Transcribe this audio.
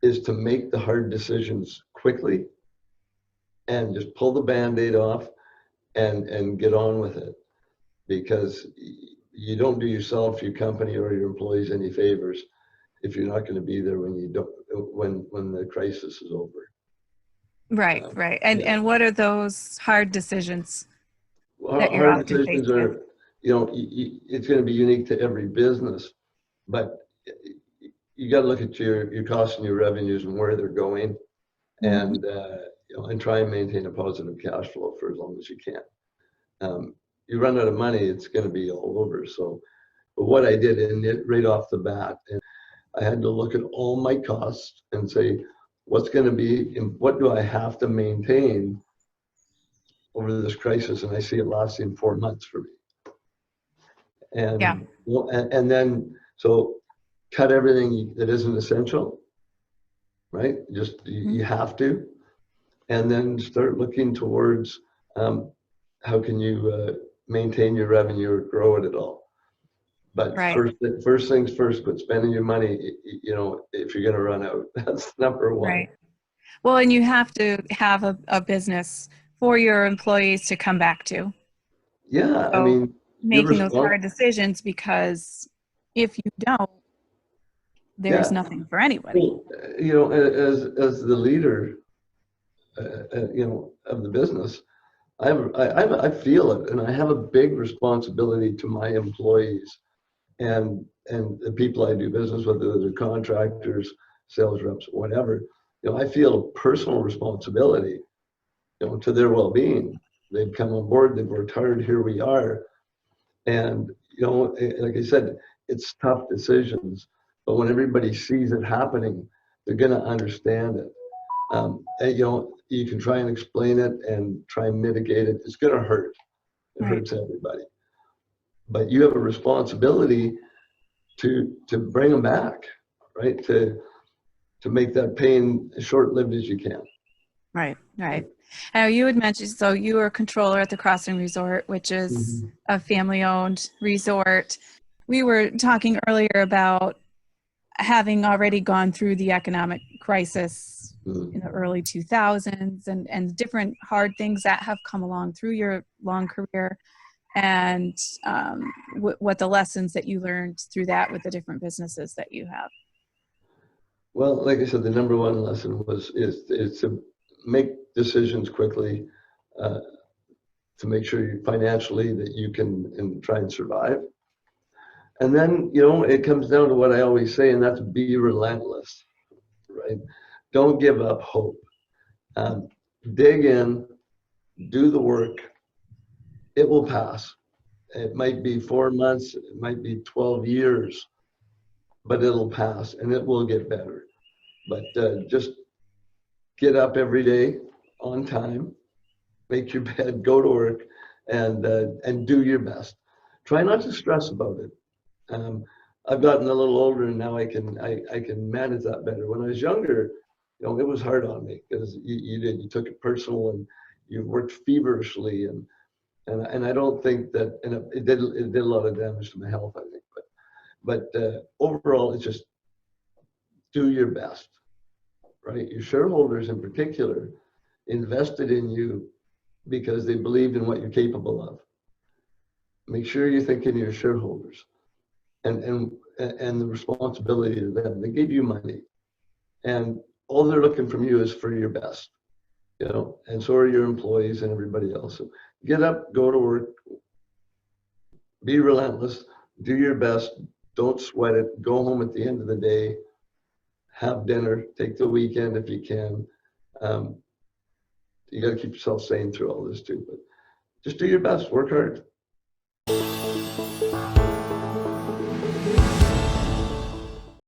is to make the hard decisions quickly and just pull the Band-Aid off and get on with it, because you don't do yourself, your company, or your employees any favors if you're not going to be there when the crisis is over. Right, right. And Yeah. and what are those hard decisions that you're Hard often decisions faced with? are, it's going to be unique to every business, but you got to look at your costs and your revenues and where they're going, Mhm. and and try and maintain a positive cash flow for as long as you can. You run out of money, it's going to be all over. So, but what I did right off the bat, and I had to look at all my costs and say, what's going to be, and what do I have to maintain over this crisis? And I see it lasting 4 months for me. Yeah, And then, so cut everything that isn't essential, right? Just mhm, you have to, and then start looking towards how can you maintain your revenue or grow it at all. But right, first things first, quit spending your money, if you're going to run out. That's number one. right. Well, and you have to have a business for your employees to come back to. Yeah, I So mean, you're making those hard responsible. decisions, because if you don't, there's Yeah, nothing for anybody. well, as the leader, of the business, I feel it, and I have a big responsibility to my employees and the people I do business with, whether they're contractors, sales reps, whatever. I feel a personal responsibility, to their well-being. They've come on board, they've worked hard, here we are. And, like I said, it's tough decisions, but when everybody sees it happening, they're going to understand it. And, you can try and explain it and try and mitigate it. It's going to hurt. It Right. hurts everybody. But you have a responsibility to bring them back, right? To make that pain as short-lived as you can. Right, right. Now you had mentioned, so you were a controller at the Crossing Resort, which is Mhm. a family-owned resort. We were talking earlier about having already gone through the economic crisis in Mhm. the early 2000s, and different hard things that have come along through your long career, and what the lessons that you learned through that with the different businesses that you have. Well, like I said, the number one lesson is to make decisions quickly, uh, to make sure financially that you can and try and survive. And then, it comes down to what I always say, and that's be relentless, right? Don't give up hope. Um, Dig in, do the work. It will pass. It might be 4 months, it might be 12 years, but it'll pass and it will get better. But just get up every day on time, make your bed, go to work, and do your best. Try not to stress about it. Um, I've gotten a little older and now I can manage that better. When I was younger, it was hard on me because you took it personal and you worked feverishly, and I don't think that, and it did a lot of damage to my health, I think. But overall, it's just do your best, right? Your shareholders in particular invested in you because they believed in what you're capable of. Make sure you're thinking of your shareholders and the responsibility to them. They gave you money, and all they're looking from you is for your best, and so are your employees and everybody else. So get up, go to work, be relentless, do your best, don't sweat it, go home at the end of the day, have dinner, take the weekend if you can. Um, you got to keep yourself sane through all this too, but just do your best, work hard.